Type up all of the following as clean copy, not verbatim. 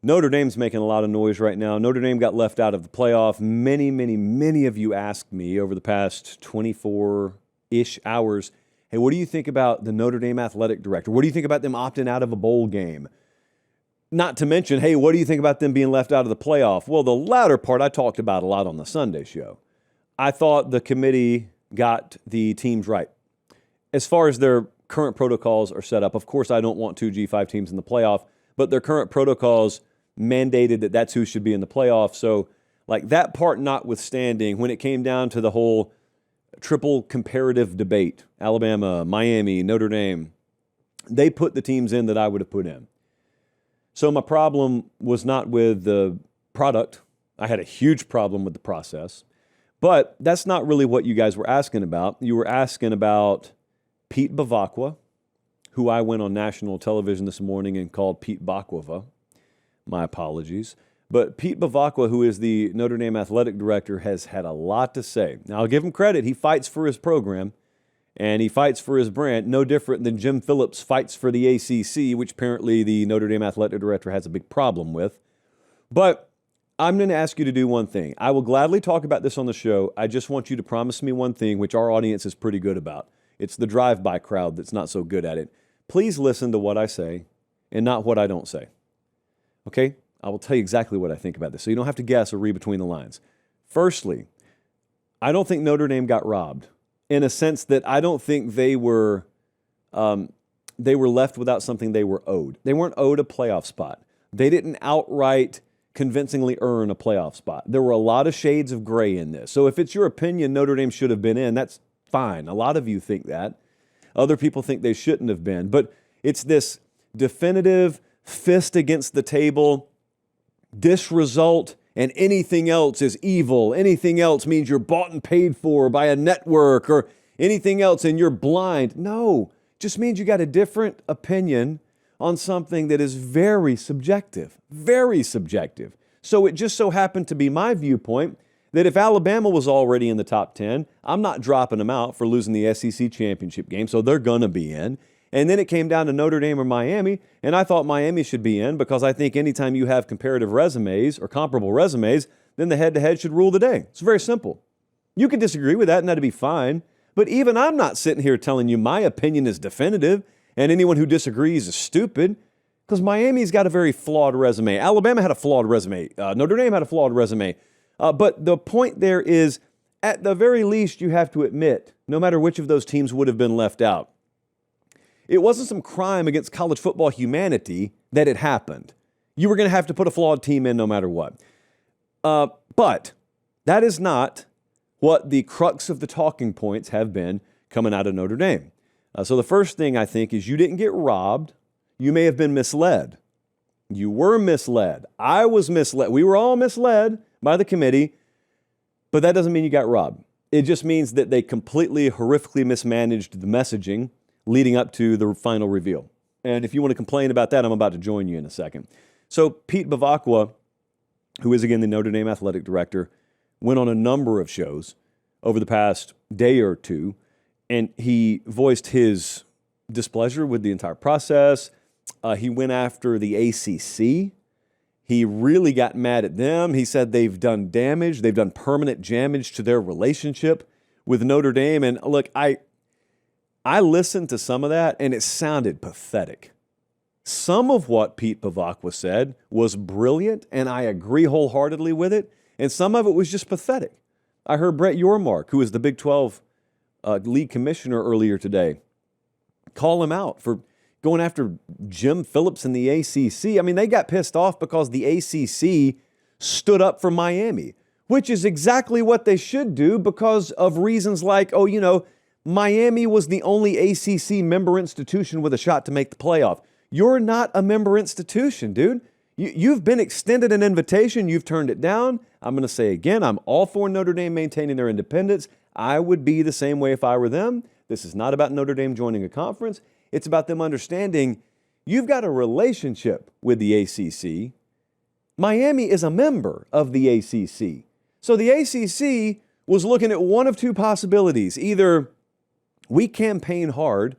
Notre Dame's making a lot of noise right now. Notre Dame got left out of the playoff. Many of you asked me over the past 24-ish hours, hey, what do you think about the Notre Dame athletic director? What do you think about them opting out of a bowl game? Not to mention, hey, what do you think about them being left out of the playoff? Well, the latter part I talked about a lot on the Sunday show. I thought the committee got the teams right. As far as their current protocols are set up, of course, I don't want two G5 teams in the playoff, but their current protocols mandated that that's who should be in the playoff. So, like, that part notwithstanding, when it came down to the whole triple comparative debate, Alabama, Miami, Notre Dame, they put the teams in that I would have put in. So my problem was not with the product. I had a huge problem with the process. But that's not really what you guys were asking about. You were asking about Pete Bavacqua, who I went on national television this morning and called Pete Baklava. My apologies. But Pete Bavacqua, who is the Notre Dame athletic director, has had a lot to say. Now, I'll give him credit. He fights for his program, and he fights for his brand, no different than Jim Phillips fights for the ACC, which apparently the Notre Dame athletic director has a big problem with. But I'm going to ask you to do one thing. I will gladly talk about this on the show. I just want you to promise me one thing, which our audience is pretty good about. It's the drive-by crowd that's not so good at it. Please listen to what I say and not what I don't say. Okay? I will tell you exactly what I think about this, so you don't have to guess or read between the lines. Firstly, I don't think Notre Dame got robbed in a sense that I don't think they were left without something they were owed. They weren't owed a playoff spot. They didn't outright convincingly earn a playoff spot. There were a lot of shades of gray in this. So if it's your opinion Notre Dame should have been in, that's fine. A lot of you think that. Other people think they shouldn't have been. But it's this definitive fist against the table, this result and anything else is evil. Anything else means you're bought and paid for by a network or anything else and you're blind. No, it just means you got a different opinion on something that is very subjective, very subjective. So it just so happened to be my viewpoint that if Alabama was already in the top 10, I'm not dropping them out for losing the SEC championship game, so they're going to be in. And then it came down to Notre Dame or Miami, and I thought Miami should be in because I think anytime you have comparative resumes or comparable resumes, then the head-to-head should rule the day. It's very simple. You can disagree with that, and that'd be fine. But even I'm not sitting here telling you my opinion is definitive, and anyone who disagrees is stupid, because Miami's got a very flawed resume. Alabama had a flawed resume. Notre Dame had a flawed resume. But the point there is, at the very least, you have to admit, no matter which of those teams would have been left out, it wasn't some crime against college football humanity that it happened. You were going to have to put a flawed team in no matter what. But that is not what the crux of the talking points have been coming out of Notre Dame. So the first thing I think is you didn't get robbed. You may have been misled. You were misled. I was misled. We were all misled by the committee, but that doesn't mean you got robbed. It just means that they completely, horrifically mismanaged the messaging leading up to the final reveal. And if you want to complain about that, I'm about to join you in a second. So Pete Bavacqua, who is again the Notre Dame athletic director, went on a number of shows over the past day or two, and he voiced his displeasure with the entire process. He went after the ACC. He really got mad at them. He said they've done damage. They've done permanent damage to their relationship with Notre Dame. And look, I listened to some of that, and it sounded pathetic. Some of what Pete Bavacqua said was brilliant, and I agree wholeheartedly with it, and some of it was just pathetic. I heard Brett Yormark, who is the Big 12 league commissioner earlier today, call him out for going after Jim Phillips and the ACC. I mean, they got pissed off because the ACC stood up for Miami, which is exactly what they should do because of reasons like, Miami was the only ACC member institution with a shot to make the playoff. You're not a member institution, dude. You've been extended an invitation. You've turned it down. I'm going to say again, I'm all for Notre Dame maintaining their independence. I would be the same way if I were them. This is not about Notre Dame joining a conference. It's about them understanding you've got a relationship with the ACC. Miami is a member of the ACC. So the ACC was looking at one of two possibilities. Either we campaign hard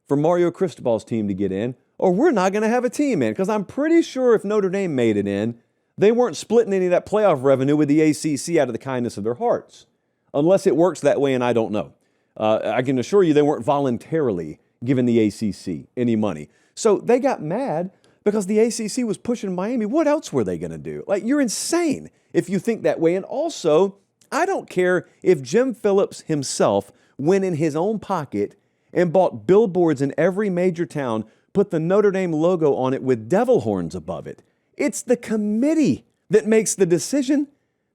for Mario Cristobal's team to get in, or we're not going to have a team in. Because I'm pretty sure if Notre Dame made it in, they weren't splitting any of that playoff revenue with the ACC out of the kindness of their hearts. Unless it works that way, and I don't know. I can assure you they weren't voluntarily giving the ACC any money. So they got mad because the ACC was pushing Miami. What else were they going to do? Like, you're insane if you think that way. And also, I don't care if Jim Phillips himself went in his own pocket and bought billboards in every major town, put the Notre Dame logo on it with devil horns above it. It's the committee that makes the decision.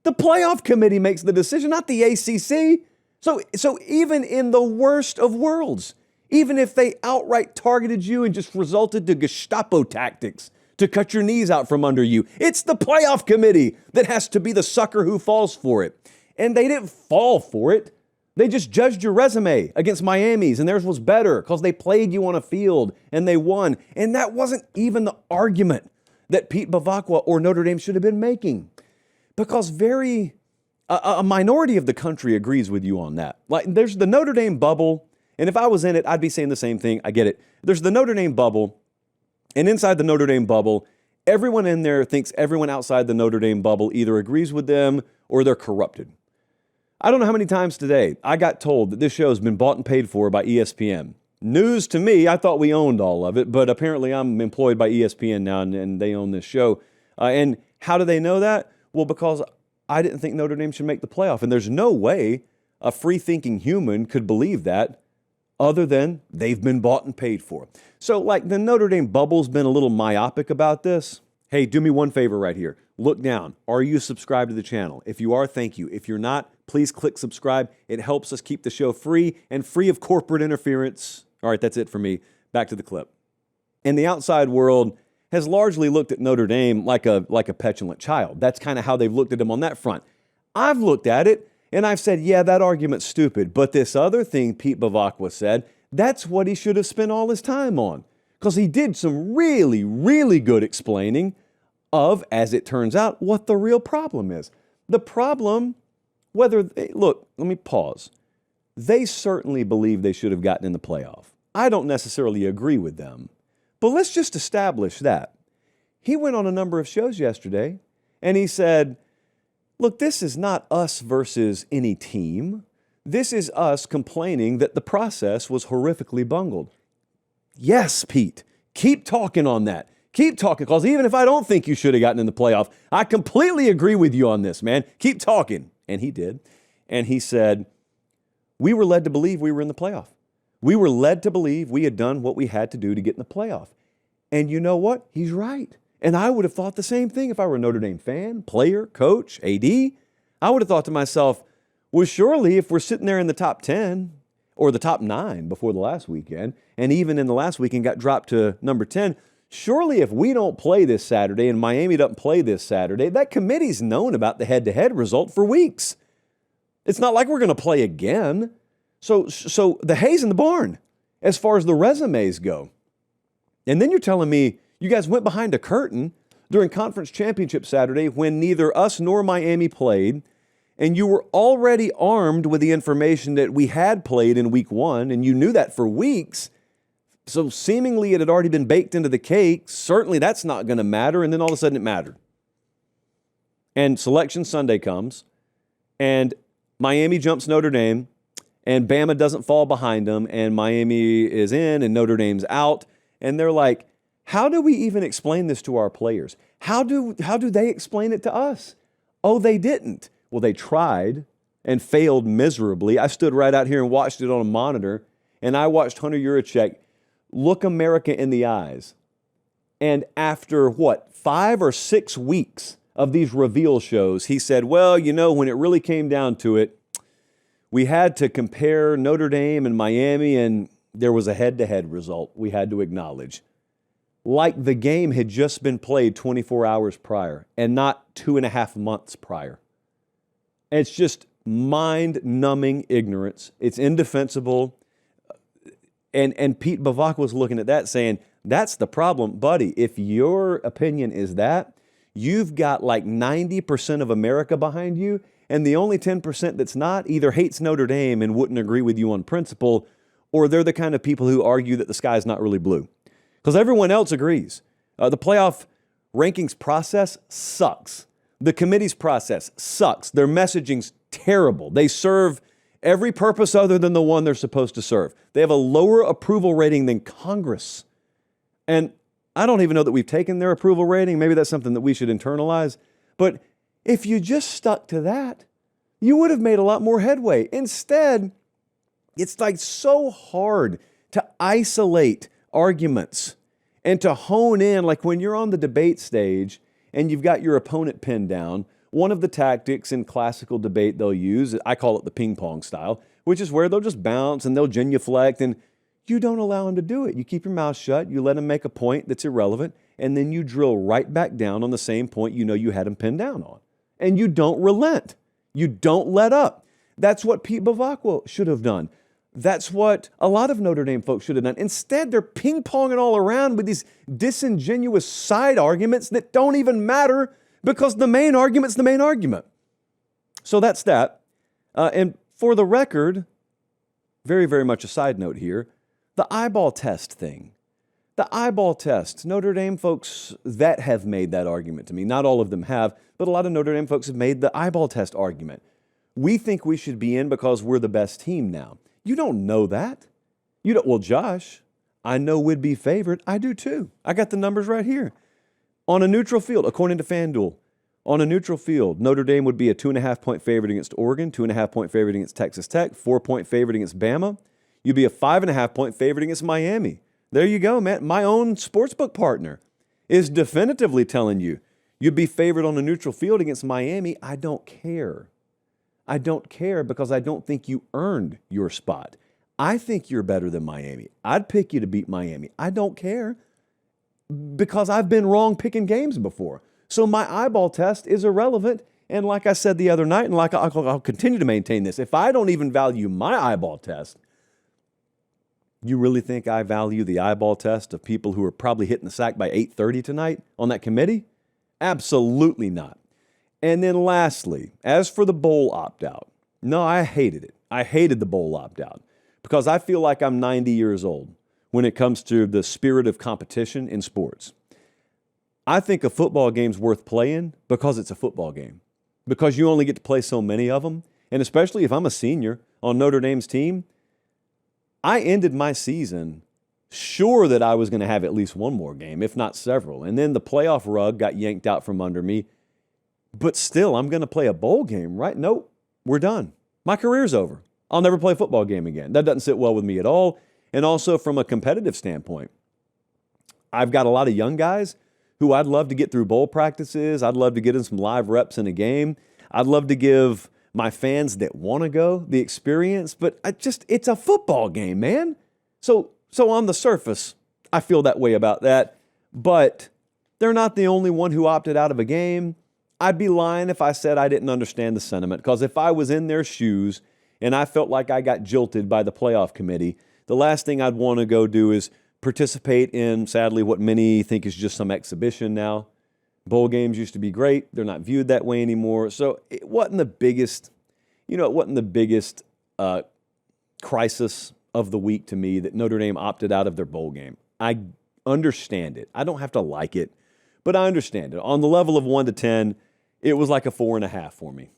The playoff committee makes the decision, not the ACC. So even in the worst of worlds, even if they outright targeted you and just resulted to Gestapo tactics to cut your knees out from under you, it's the playoff committee that has to be the sucker who falls for it. And they didn't fall for it. They just judged your resume against Miami's, and theirs was better because they played you on a field and they won. And that wasn't even the argument that Pete Bavacqua or Notre Dame should have been making, because a minority of the country agrees with you on that. Like, there's the Notre Dame bubble, and if I was in it, I'd be saying the same thing. I get it. There's the Notre Dame bubble, and inside the Notre Dame bubble, everyone in there thinks everyone outside the Notre Dame bubble either agrees with them or they're corrupted. I don't know how many times today I got told that this show has been bought and paid for by ESPN. News to me. I thought we owned all of it, but apparently I'm employed by ESPN now, and they own this show. And how do they know that? Well, because I didn't think Notre Dame should make the playoff, and there's no way a free-thinking human could believe that other than they've been bought and paid for. So, like, the Notre Dame bubble's been a little myopic about this. Hey, do me one favor right here. Look down. Are you subscribed to the channel? If you are, thank you. If you're not, please click subscribe. It helps us keep the show free and free of corporate interference. All right, that's it for me. Back to the clip. And the outside world has largely looked at Notre Dame like a petulant child. That's kind of how they've looked at him on that front. I've looked at it, and I've said, yeah, that argument's stupid. But this other thing Pete Bavacqua said, that's what he should have spent all his time on, because he did some really, really good explaining of, as it turns out, what the real problem is. The problem, look, let me pause. They certainly believe they should have gotten in the playoff. I don't necessarily agree with them, but let's just establish that. He went on a number of shows yesterday, and he said, look, this is not us versus any team. This is us complaining that the process was horrifically bungled. Yes, Pete, keep talking on that. Keep talking, because even if I don't think you should have gotten in the playoff, I completely agree with you on this, man. Keep talking. And he did. And he said, we were led to believe we were in the playoff. We were led to believe we had done what we had to do to get in the playoff. And you know what? He's right. And I would have thought the same thing if I were a Notre Dame fan, player, coach, AD. I would have thought to myself, well, surely if we're sitting there in the top 10 or the top 9 before the last weekend, and even in the last weekend got dropped to number 10, surely if we don't play this Saturday and Miami doesn't play this Saturday, that committee's known about the head-to-head result for weeks. It's not like we're going to play again. So the hay's in the barn as far as the resumes go. And then you're telling me you guys went behind a curtain during Conference Championship Saturday when neither us nor Miami played, and you were already armed with the information that we had played in week 1, and you knew that for weeks. So seemingly it had already been baked into the cake. Certainly that's not going to matter. And then all of a sudden it mattered. And Selection Sunday comes, and Miami jumps Notre Dame, and Bama doesn't fall behind them, and Miami is in, and Notre Dame's out. And they're like, how do we even explain this to our players? How do they explain it to us? Oh, they didn't. Well, they tried and failed miserably. I stood right out here and watched it on a monitor, and I watched Hunter Yurachek look America in the eyes. And after, 5 or 6 weeks of these reveal shows, he said, well, when it really came down to it, we had to compare Notre Dame and Miami, and there was a head-to-head result we had to acknowledge. Like the game had just been played 24 hours prior and not 2.5 months prior. It's just mind-numbing ignorance. It's indefensible. And Pete Bavacqua was looking at that saying, that's the problem. Buddy, if your opinion is that, you've got like 90% of America behind you, and the only 10% that's not either hates Notre Dame and wouldn't agree with you on principle, or they're the kind of people who argue that the sky's not really blue. because everyone else agrees. The playoff rankings process sucks. The committee's process sucks. Their messaging's terrible. They serve every purpose other than the one they're supposed to serve. They have a lower approval rating than Congress. And I don't even know that we've taken their approval rating. Maybe that's something that we should internalize. But if you just stuck to that, you would have made a lot more headway. Instead, it's like so hard to isolate arguments and to hone in, like when you're on the debate stage and you've got your opponent pinned down. One of the tactics in classical debate they'll use, I call it the ping pong style, which is where they'll just bounce and they'll genuflect, and you don't allow them to do it. You keep your mouth shut, you let them make a point that's irrelevant, and then you drill right back down on the same point you know you had them pinned down on. And you don't relent. You don't let up. That's what Pete Bavacqua should have done. That's what a lot of Notre Dame folks should have done. Instead, they're ping-ponging all around with these disingenuous side arguments that don't even matter, because the main argument's the main argument. So that's that. And for the record, very, very much a side note here, the eyeball test thing. The eyeball test. Notre Dame folks that have made that argument to me, not all of them have, but a lot of Notre Dame folks have made the eyeball test argument. We think we should be in because we're the best team now. You don't know that. You don't. Well, Josh, I know we'd be favored. I do too. I got the numbers right here. On a neutral field, according to FanDuel, on a neutral field, Notre Dame would be a 2.5-point favorite against Oregon, 2.5-point favorite against Texas Tech, 4-point favorite against Bama. You'd be a 5.5-point favorite against Miami. There you go, man. My own sportsbook partner is definitively telling you you'd be favored on a neutral field against Miami. I don't care. I don't care because I don't think you earned your spot. I think you're better than Miami. I'd pick you to beat Miami. I don't care because I've been wrong picking games before. So my eyeball test is irrelevant. And like I said the other night, and like I'll continue to maintain this, if I don't even value my eyeball test, you really think I value the eyeball test of people who are probably hitting the sack by 8:30 tonight on that committee? Absolutely not. And then lastly, as for the bowl opt-out, no, I hated it. I hated the bowl opt-out because I feel like I'm 90 years old when it comes to the spirit of competition in sports. I think a football game's worth playing because it's a football game, because you only get to play so many of them. And especially if I'm a senior on Notre Dame's team, I ended my season sure that I was going to have at least one more game, if not several. And then the playoff rug got yanked out from under me. But still, I'm going to play a bowl game, right? Nope, we're done. My career's over. I'll never play a football game again. That doesn't sit well with me at all. And also from a competitive standpoint, I've got a lot of young guys who I'd love to get through bowl practices. I'd love to get in some live reps in a game. I'd love to give my fans that want to go the experience, but it's a football game, man. So on the surface, I feel that way about that, but they're not the only one who opted out of a game. I'd be lying if I said I didn't understand the sentiment, because if I was in their shoes and I felt like I got jilted by the playoff committee, the last thing I'd want to go do is participate in, sadly, what many think is just some exhibition now. Bowl games used to be great. They're not viewed that way anymore. So it wasn't the biggest, crisis of the week to me that Notre Dame opted out of their bowl game. I understand it. I don't have to like it, but I understand it. On the level of 1 to 10, it was like a 4.5 for me.